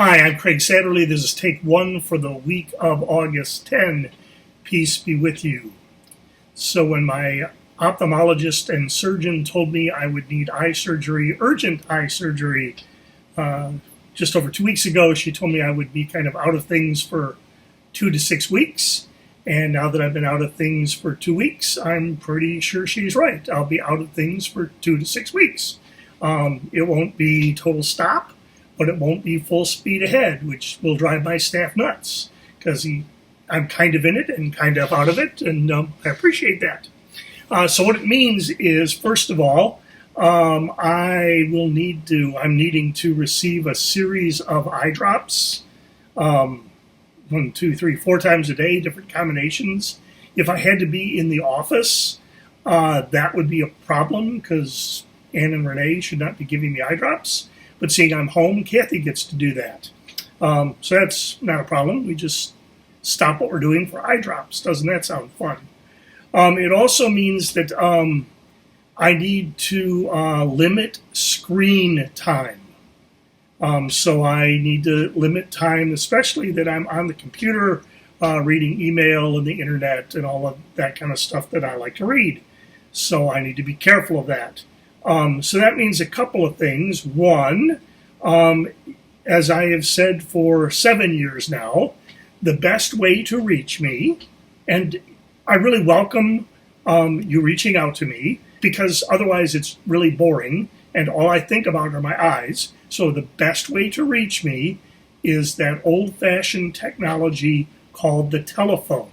Hi, I'm Craig Satterley. This is take one for the week of August 10. Peace be with you. So when my ophthalmologist and surgeon told me I would need eye surgery, urgent eye surgery, just over 2 weeks ago, she told me I would be kind of out of things for 2 to 6 weeks. And now that I've been out of things for 2 weeks, I'm pretty sure she's right. I'll be out of things for 2 to 6 weeks. It won't be total stop, but it won't be full speed ahead, which will drive my staff nuts because I'm kind of in it and kind of out of it, and I appreciate that. So what it means is, first of all, I'm needing to receive a series of eye drops, 1, 2, 3, 4 times a day, different combinations. If I had to be in the office, that would be a problem because Ann and Renee should not be giving me eye drops. But seeing I'm home, Kathy gets to do that. So that's not a problem. We just stop what we're doing for eye drops. Doesn't that sound fun? It also means that I need to limit screen time. So I need to limit time, especially that I'm on the computer reading email and the internet and all of that kind of stuff that I like to read. So I need to be careful of that. So that means a couple of things. One, as I have said for 7 years now, the best way to reach me, and I really welcome you reaching out to me, because otherwise it's really boring, and all I think about are my eyes. So the best way to reach me is that old-fashioned technology called the telephone.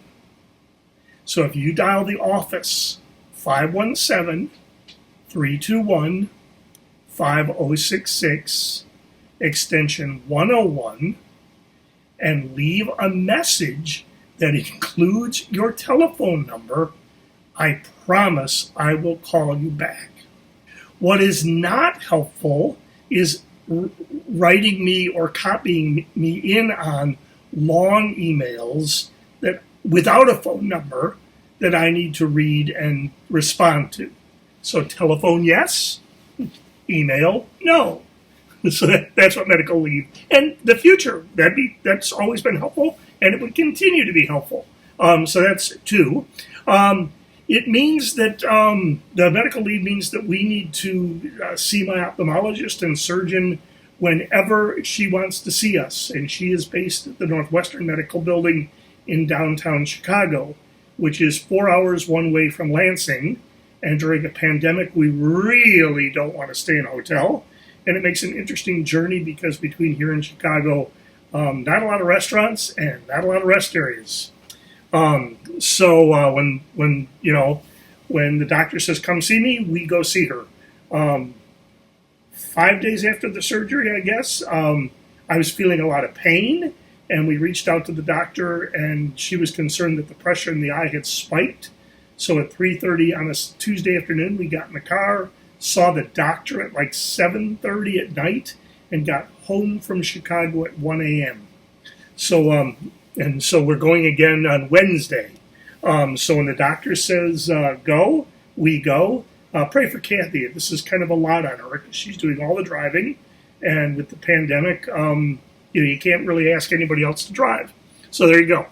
So if you dial the office, 517-321-5066, extension 101, and leave a message that includes your telephone number, I promise I will call you back. What is not helpful is writing me or copying me in on long emails that without a phone number that I need to read and respond to. So telephone, yes. Email, no. So that's what medical leave. And the future, that's always been helpful, and it would continue to be helpful. So that's 2. It means that the medical leave means that we need to see my ophthalmologist and surgeon whenever she wants to see us. And she is based at the Northwestern Medical Building in downtown Chicago, which is 4 hours one way from Lansing. And during a pandemic, we really don't want to stay in a hotel. And it makes an interesting journey because between here and Chicago, not a lot of restaurants and not a lot of rest areas. So when the doctor says, come see me, we go see her. 5 days after the surgery, I guess, I was feeling a lot of pain, and we reached out to the doctor, and she was concerned that the pressure in the eye had spiked. So at 3:30 on a Tuesday afternoon, we got in the car, saw the doctor at like 7:30 at night, and got home from Chicago at 1 a.m. So we're going again on Wednesday. So when the doctor says go, we go. Pray for Kathy. This is kind of a lot on her because she's doing all the driving, and with the pandemic, you can't really ask anybody else to drive. So there you go.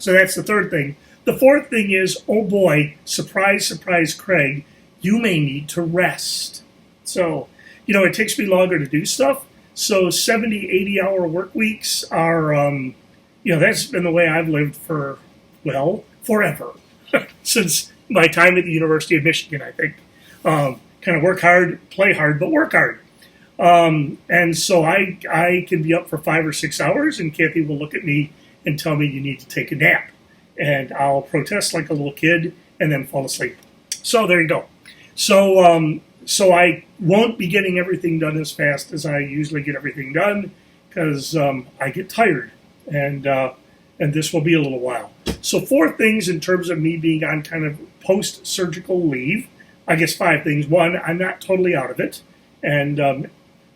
So that's the third thing. The fourth thing is, oh boy, surprise, surprise, Craig, you may need to rest. So, it takes me longer to do stuff. So 70, 80-hour work weeks are, that's been the way I've lived for, forever. Since my time at the University of Michigan, I think. Kind of work hard, play hard, but work hard. And so I can be up for 5 or 6 hours, and Kathy will look at me and tell me you need to take a nap. And I'll protest like a little kid and then fall asleep. So there you go. So I won't be getting everything done as fast as I usually get everything done because I get tired, and this will be a little while. So 4 things in terms of me being on kind of post-surgical leave. I guess 5 things. 1, I'm not totally out of it, and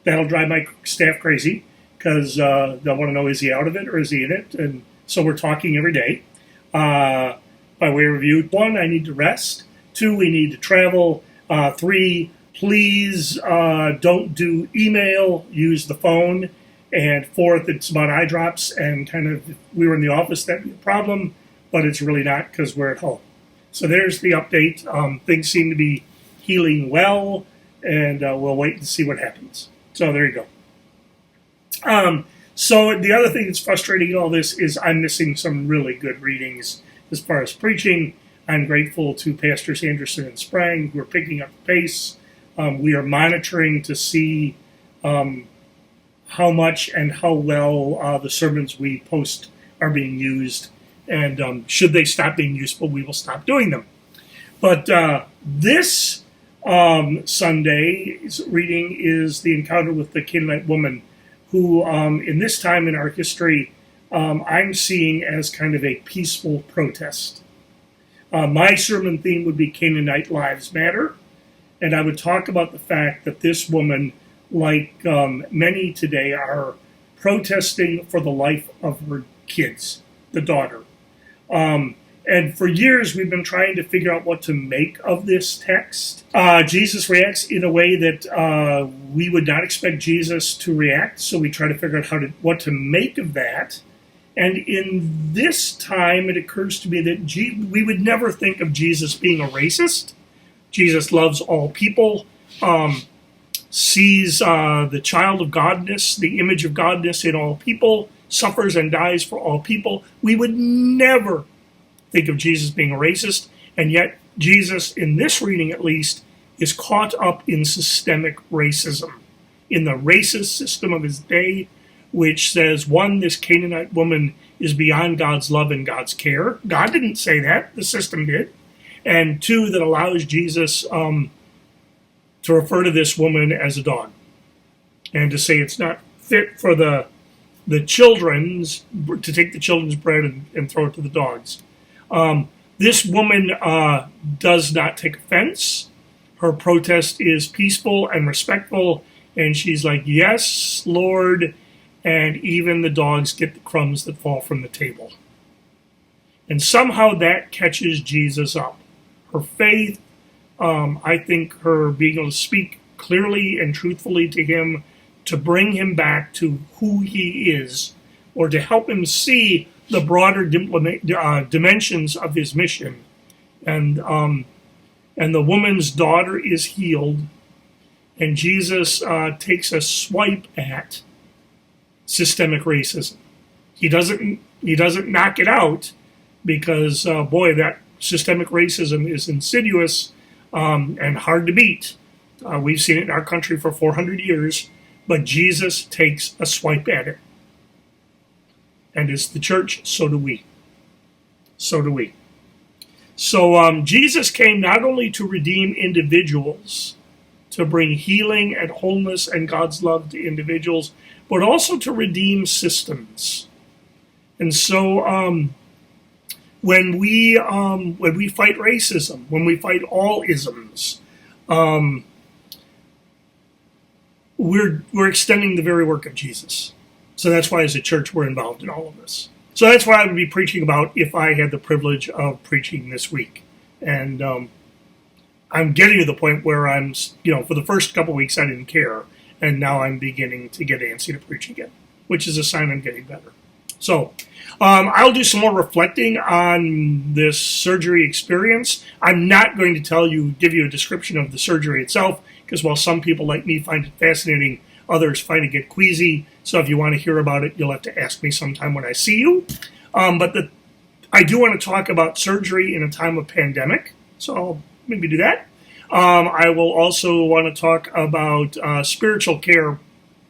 that'll drive my staff crazy because they'll want to know, is he out of it or is he in it? And so we're talking every day. By way of review, 1, I need to rest. 2, we need to travel. 3, please don't do email, use the phone. And fourth, it's about eye drops, and kind of if we were in the office, that'd be a problem, but it's really not because we're at home. So there's the update. Things seem to be healing well, and we'll wait and see what happens. So there you go. So the other thing that's frustrating in all this is I'm missing some really good readings as far as preaching. I'm grateful to Pastors Anderson and Sprang who are picking up the pace. We are monitoring to see how much and how well the sermons we post are being used. And should they stop being useful, we will stop doing them. But this Sunday's reading is the encounter with the Canaanite woman, who in this time in our history, I'm seeing as kind of a peaceful protest. My sermon theme would be Canaanite Lives Matter, and I would talk about the fact that this woman, like many today, are protesting for the life of her kids, the daughter. And for years, we've been trying to figure out what to make of this text. Jesus reacts in a way that we would not expect Jesus to react, so we try to figure out what to make of that. And in this time, it occurs to me that we would never think of Jesus being a racist. Jesus loves all people, sees the child of Godness, the image of Godness in all people, suffers and dies for all people. We would never think of Jesus being a racist, and yet Jesus, in this reading at least, is caught up in systemic racism, in the racist system of his day, which says, one, this Canaanite woman is beyond God's love and God's care. God didn't say that, the system did. And two, that allows Jesus to refer to this woman as a dog, and to say it's not fit for the children's, to take the children's bread and throw it to the dogs. This woman does not take offense. Her protest is peaceful and respectful, and she's like, yes, Lord, and even the dogs get the crumbs that fall from the table. And somehow that catches Jesus up. Her faith, I think her being able to speak clearly and truthfully to him, to bring him back to who he is, or to help him see the broader dimensions of his mission. And the woman's daughter is healed, and Jesus takes a swipe at systemic racism. He doesn't knock it out, because boy, that systemic racism is insidious and hard to beat. We've seen it in our country for 400 years, but Jesus takes a swipe at it. And as the church, so do we. So do we. So Jesus came not only to redeem individuals, to bring healing and wholeness and God's love to individuals, but also to redeem systems. And so when we fight racism, when we fight all isms, we're extending the very work of Jesus. So that's why, as a church, we're involved in all of this. So that's what I would be preaching about if I had the privilege of preaching this week. And I'm getting to the point where I'm, for the first couple of weeks I didn't care, and now I'm beginning to get antsy to preach again, which is a sign I'm getting better. So I'll do some more reflecting on this surgery experience. I'm not going to give you a description of the surgery itself, because while some people like me find it fascinating, others find it get queasy. So if you want to hear about it, you'll have to ask me sometime when I see you. But I do want to talk about surgery in a time of pandemic, so I'll maybe do that. I will also want to talk about spiritual care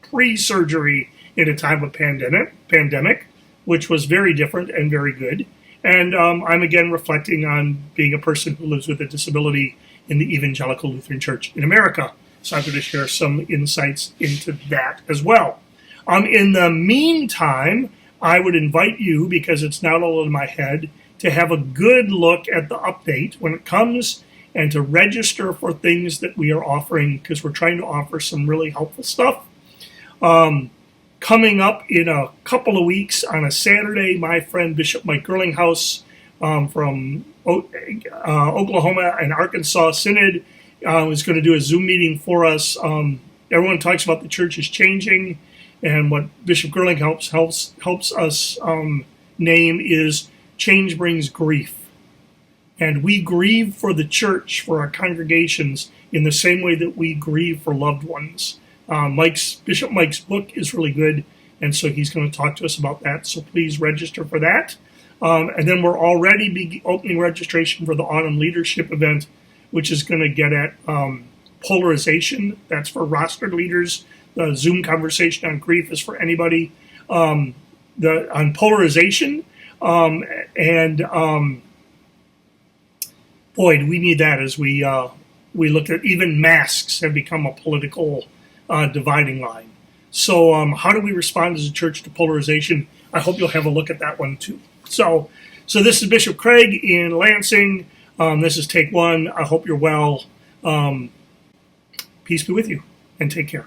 pre-surgery in a time of pandemic, which was very different and very good. And I'm again reflecting on being a person who lives with a disability in the Evangelical Lutheran Church in America. So I'm going to share some insights into that as well. In the meantime, I would invite you, because it's not all in my head, to have a good look at the update when it comes, and to register for things that we are offering, because we're trying to offer some really helpful stuff. Coming up in a couple of weeks on a Saturday, my friend Bishop Mike Gerlinghouse from Oklahoma and Arkansas Synod is going to do a Zoom meeting for us. Everyone talks about the church is changing, And what Bishop Gerling helps us name is change brings grief. And we grieve for the church, for our congregations, in the same way that we grieve for loved ones. Bishop Mike's book is really good, and so he's going to talk to us about that. So please register for that. And then we're already opening registration for the Autumn Leadership event, which is going to get at polarization. That's for rostered leaders. The Zoom conversation on grief is for anybody. On polarization, boy, do we need that as we look at even masks have become a political dividing line. So how do we respond as a church to polarization? I hope you'll have a look at that one too. So this is Bishop Craig in Lansing. This is Take One. I hope you're well. Peace be with you, and take care.